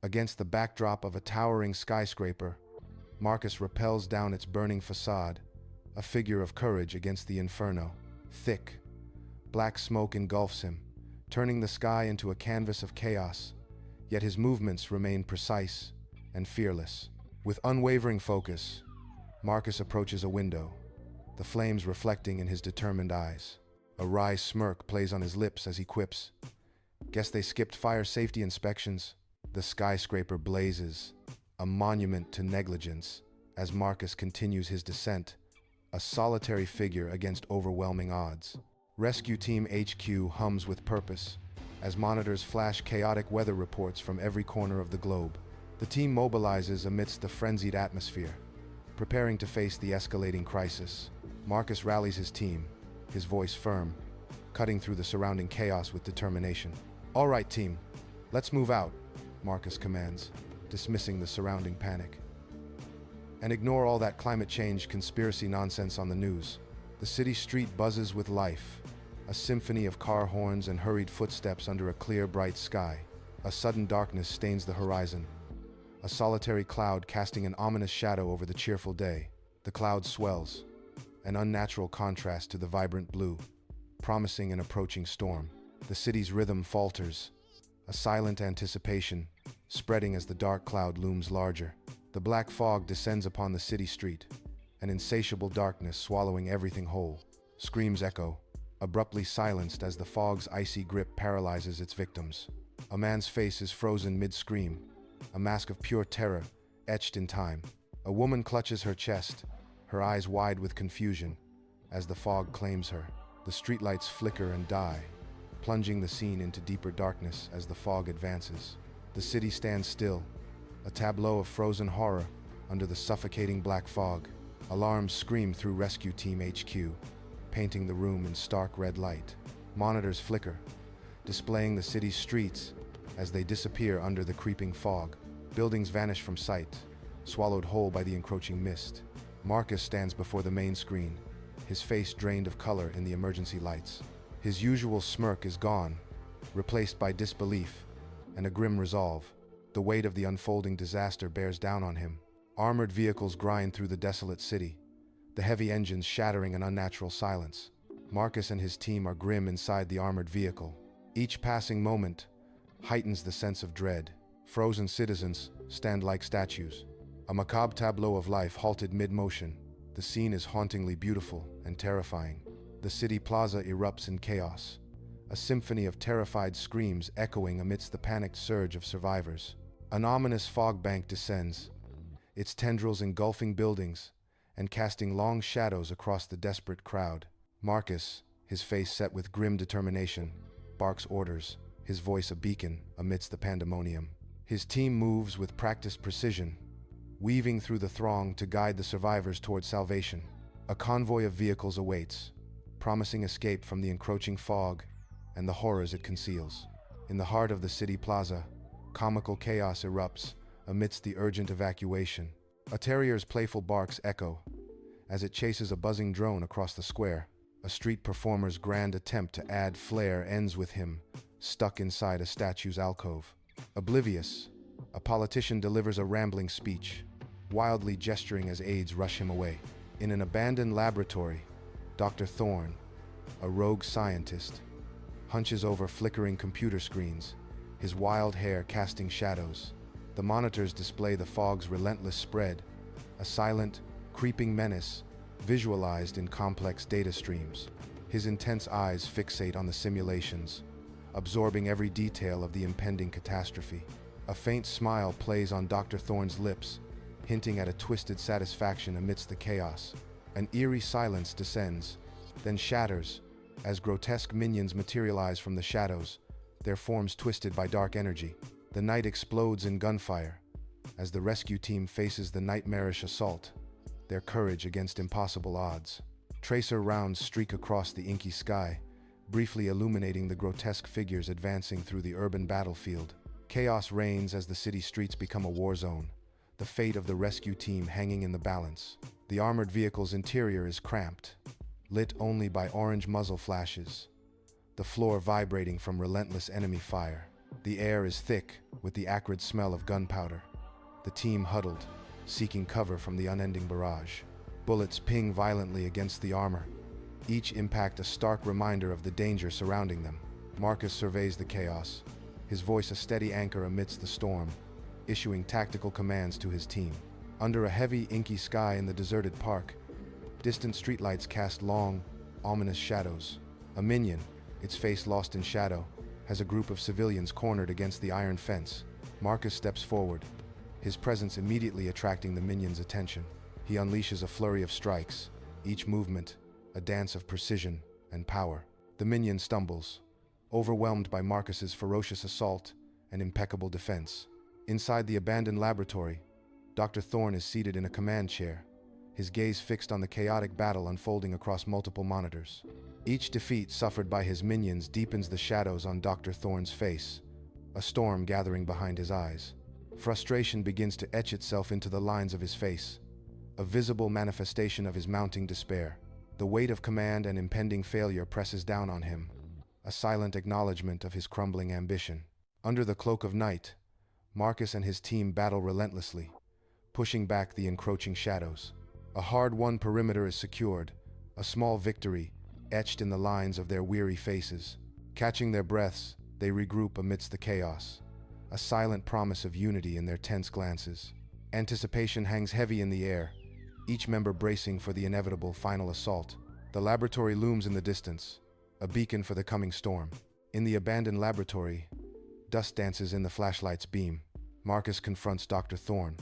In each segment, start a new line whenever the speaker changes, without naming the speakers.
Against the backdrop of a towering skyscraper, Marcus rappels down its burning facade, a figure of courage against the inferno. Thick, black smoke engulfs him, turning the sky into a canvas of chaos, yet his movements remain precise and fearless. With unwavering focus, Marcus approaches a window, the flames reflecting in his determined eyes. A wry smirk plays on his lips as he quips, "Guess they skipped fire safety inspections." The skyscraper blazes, a monument to negligence, as Marcus continues his descent, a solitary figure against overwhelming odds. Rescue Team HQ hums with purpose, as monitors flash chaotic weather reports from every corner of the globe. The team mobilizes amidst the frenzied atmosphere, preparing to face the escalating crisis. Marcus rallies his team, his voice firm, cutting through the surrounding chaos with determination. "All right, team, let's move out," Marcus commands, dismissing the surrounding panic. "And ignore all that climate change conspiracy nonsense on the news." The city street buzzes with life, a symphony of car horns and hurried footsteps under a clear, bright sky. A sudden darkness stains the horizon, a solitary cloud casting an ominous shadow over the cheerful day. The cloud swells, an unnatural contrast to the vibrant blue, promising an approaching storm. The city's rhythm falters, a silent anticipation spreading as the dark cloud looms larger. The black fog descends upon the city street, an insatiable darkness swallowing everything whole. Screams echo, abruptly silenced as the fog's icy grip paralyzes its victims. A man's face is frozen mid-scream, a mask of pure terror etched in time. A woman clutches her chest, her eyes wide with confusion, as the fog claims her. The streetlights flicker and die, plunging the scene into deeper darkness as the fog advances. The city stands still, a tableau of frozen horror under the suffocating black fog. Alarms scream through Rescue Team HQ, painting the room in stark red light. Monitors flicker, displaying the city's streets as they disappear under the creeping fog. Buildings vanish from sight, swallowed whole by the encroaching mist. Marcus stands before the main screen, his face drained of color in the emergency lights. His usual smirk is gone, replaced by disbelief and a grim resolve. The weight of the unfolding disaster bears down on him. Armored vehicles grind through the desolate city, the heavy engines shattering an unnatural silence. Marcus and his team are grim inside the armored vehicle. Each passing moment heightens the sense of dread. Frozen citizens stand like statues, a macabre tableau of life halted mid-motion. The scene is hauntingly beautiful and terrifying. The city plaza erupts in chaos, a symphony of terrified screams echoing amidst the panicked surge of survivors. An ominous fog bank descends, its tendrils engulfing buildings and casting long shadows across the desperate crowd. Marcus, his face set with grim determination, barks orders, his voice a beacon amidst the pandemonium. His team moves with practiced precision, weaving through the throng to guide the survivors toward salvation. A convoy of vehicles awaits, promising escape from the encroaching fog and the horrors it conceals. In the heart of the city plaza, comical chaos erupts amidst the urgent evacuation. A terrier's playful barks echo as it chases a buzzing drone across the square. A street performer's grand attempt to add flair ends with him stuck inside a statue's alcove. Oblivious, a politician delivers a rambling speech, wildly gesturing as aides rush him away. In an abandoned laboratory, Dr. Thorne, a rogue scientist, hunches over flickering computer screens, his wild hair casting shadows. The monitors display the fog's relentless spread, a silent, creeping menace visualized in complex data streams. His intense eyes fixate on the simulations, absorbing every detail of the impending catastrophe. A faint smile plays on Dr. Thorne's lips, hinting at a twisted satisfaction amidst the chaos. An eerie silence descends, then shatters, as grotesque minions materialize from the shadows, their forms twisted by dark energy. The night explodes in gunfire, as the rescue team faces the nightmarish assault, their courage against impossible odds. Tracer rounds streak across the inky sky, briefly illuminating the grotesque figures advancing through the urban battlefield. Chaos reigns as the city streets become a war zone, the fate of the rescue team hanging in the balance. The armored vehicle's interior is cramped, lit only by orange muzzle flashes, the floor vibrating from relentless enemy fire. The air is thick with the acrid smell of gunpowder. The team huddled, seeking cover from the unending barrage. Bullets ping violently against the armor, each impact a stark reminder of the danger surrounding them. Marcus surveys the chaos, his voice a steady anchor amidst the storm, issuing tactical commands to his team. Under a heavy, inky sky in the deserted park, distant streetlights cast long, ominous shadows. A minion, its face lost in shadow, has a group of civilians cornered against the iron fence. Marcus steps forward, his presence immediately attracting the minion's attention. He unleashes a flurry of strikes, each movement a dance of precision and power. The minion stumbles, overwhelmed by Marcus's ferocious assault and impeccable defense. Inside the abandoned laboratory, Dr. Thorne is seated in a command chair, his gaze fixed on the chaotic battle unfolding across multiple monitors. Each defeat suffered by his minions deepens the shadows on Dr. Thorne's face, a storm gathering behind his eyes. Frustration begins to etch itself into the lines of his face, a visible manifestation of his mounting despair. The weight of command and impending failure presses down on him, a silent acknowledgement of his crumbling ambition. Under the cloak of night, Marcus and his team battle relentlessly, pushing back the encroaching shadows. A hard-won perimeter is secured, a small victory etched in the lines of their weary faces. Catching their breaths, they regroup amidst the chaos, a silent promise of unity in their tense glances. Anticipation hangs heavy in the air, each member bracing for the inevitable final assault. The laboratory looms in the distance, a beacon for the coming storm. In the abandoned laboratory, dust dances in the flashlight's beam. Marcus confronts Dr. Thorne,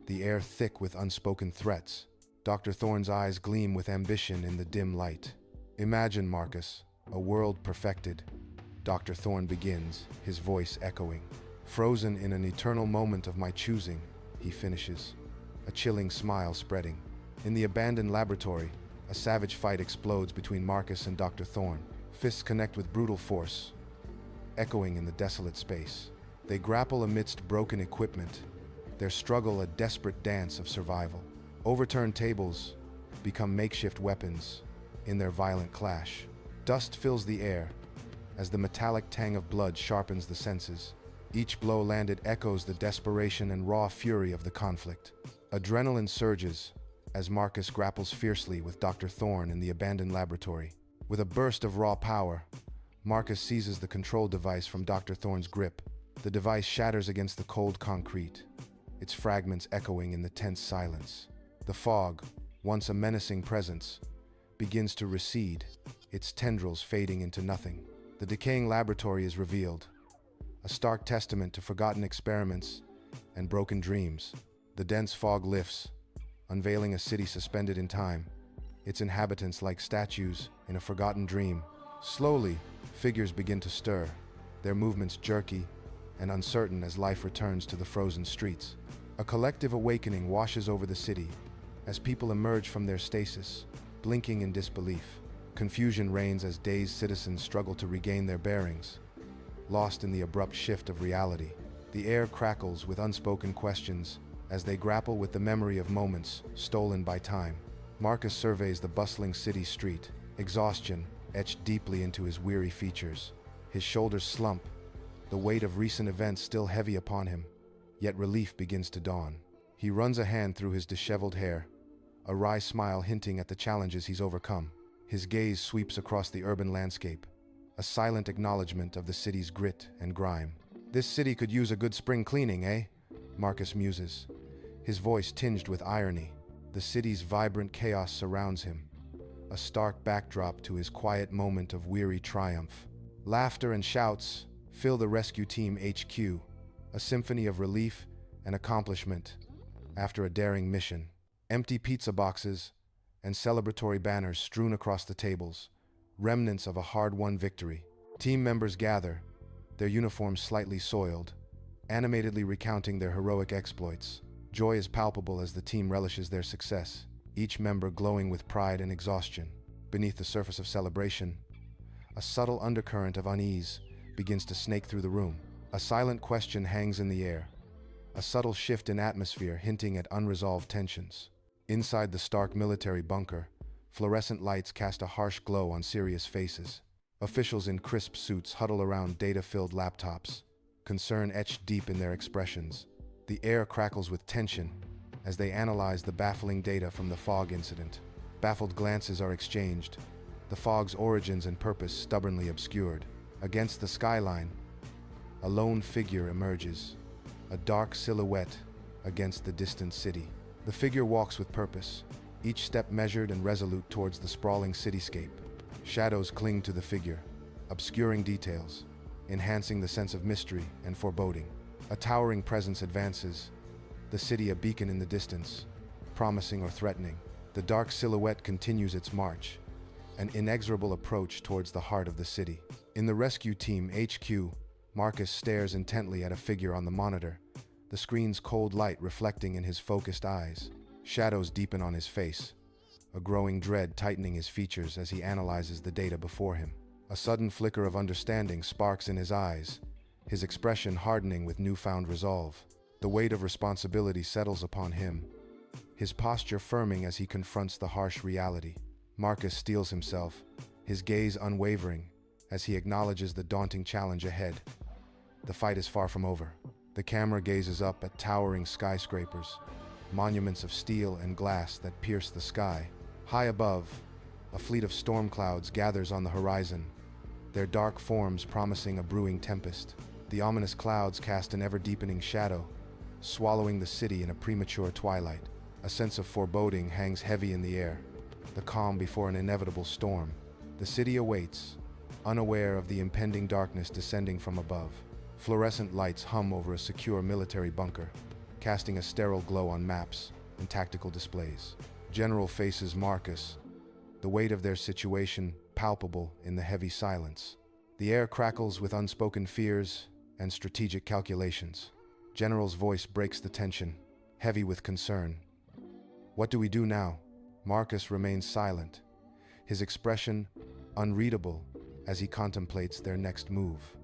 the air thick with unspoken threats. Dr. Thorne's eyes gleam with ambition in the dim light. Imagine, Marcus, a world perfected. Dr. Thorne begins, his voice echoing. Frozen in an eternal moment of my choosing, he finishes, a chilling smile spreading. In the abandoned laboratory, a savage fight explodes between Marcus and Dr. Thorne. Fists connect with brutal force, echoing in the desolate space. They grapple amidst broken equipment, their struggle a desperate dance of survival. Overturned tables become makeshift weapons in their violent clash. Dust fills the air as the metallic tang of blood sharpens the senses. Each blow landed echoes the desperation and raw fury of the conflict. Adrenaline surges as Marcus grapples fiercely with Dr. Thorne in the abandoned laboratory. With a burst of raw power, Marcus seizes the control device from Dr. Thorne's grip. The device shatters against the cold concrete, its fragments echoing in the tense silence. The fog, once a menacing presence, begins to recede, its tendrils fading into nothing. The decaying laboratory is revealed, a stark testament to forgotten experiments and broken dreams. The dense fog lifts, unveiling a city suspended in time, its inhabitants like statues in a forgotten dream. Slowly, figures begin to stir, their movements jerky and uncertain as life returns to the frozen streets. A collective awakening washes over the city as people emerge from their stasis, blinking in disbelief. Confusion reigns as dazed citizens struggle to regain their bearings, lost in the abrupt shift of reality. The air crackles with unspoken questions as they grapple with the memory of moments stolen by time. Marcus surveys the bustling city street, exhaustion etched deeply into his weary features. His shoulders slump, the weight of recent events still heavy upon him, yet relief begins to dawn. He runs a hand through his disheveled hair, a wry smile hinting at the challenges he's overcome. His gaze sweeps across the urban landscape, a silent acknowledgement of the city's grit and grime. This city could use a good spring cleaning, eh? Marcus muses, his voice tinged with irony. The city's vibrant chaos surrounds him, a stark backdrop to his quiet moment of weary triumph. Laughter and shouts fill the rescue team HQ, a symphony of relief and accomplishment after a daring mission. Empty pizza boxes and celebratory banners strewn across the tables, remnants of a hard-won victory. Team members gather, their uniforms slightly soiled, animatedly recounting their heroic exploits. Joy is palpable as the team relishes their success, each member glowing with pride and exhaustion. Beneath the surface of celebration, a subtle undercurrent of unease begins to snake through the room. A silent question hangs in the air, a subtle shift in atmosphere hinting at unresolved tensions. Inside the stark military bunker, fluorescent lights cast a harsh glow on serious faces. Officials in crisp suits huddle around data-filled laptops, concern etched deep in their expressions. The air crackles with tension as they analyze the baffling data from the fog incident. Baffled glances are exchanged, the fog's origins and purpose stubbornly obscured. Against the skyline, a lone figure emerges, a dark silhouette against the distant city. The figure walks with purpose, each step measured and resolute towards the sprawling cityscape. Shadows cling to the figure, obscuring details, enhancing the sense of mystery and foreboding. A towering presence advances, the city a beacon in the distance, promising or threatening. The dark silhouette continues its march, an inexorable approach towards the heart of the city. In the rescue team HQ, Marcus stares intently at a figure on the monitor, the screen's cold light reflecting in his focused eyes. Shadows deepen on his face, a growing dread tightening his features as he analyzes the data before him. A sudden flicker of understanding sparks in his eyes, his expression hardening with newfound resolve. The weight of responsibility settles upon him, his posture firming as he confronts the harsh reality. Marcus steels himself, his gaze unwavering, as he acknowledges the daunting challenge ahead. The fight is far from over. The camera gazes up at towering skyscrapers, monuments of steel and glass that pierce the sky. High above, a fleet of storm clouds gathers on the horizon, their dark forms promising a brewing tempest. The ominous clouds cast an ever-deepening shadow, swallowing the city in a premature twilight. A sense of foreboding hangs heavy in the air, the calm before an inevitable storm. The city awaits, unaware of the impending darkness descending from above. Fluorescent lights hum over a secure military bunker, casting a sterile glow on maps and tactical displays. General faces Marcus, the weight of their situation palpable in the heavy silence. The air crackles with unspoken fears and strategic calculations. General's voice breaks the tension, heavy with concern. What do we do now? Marcus remains silent, his expression unreadable as he contemplates their next move.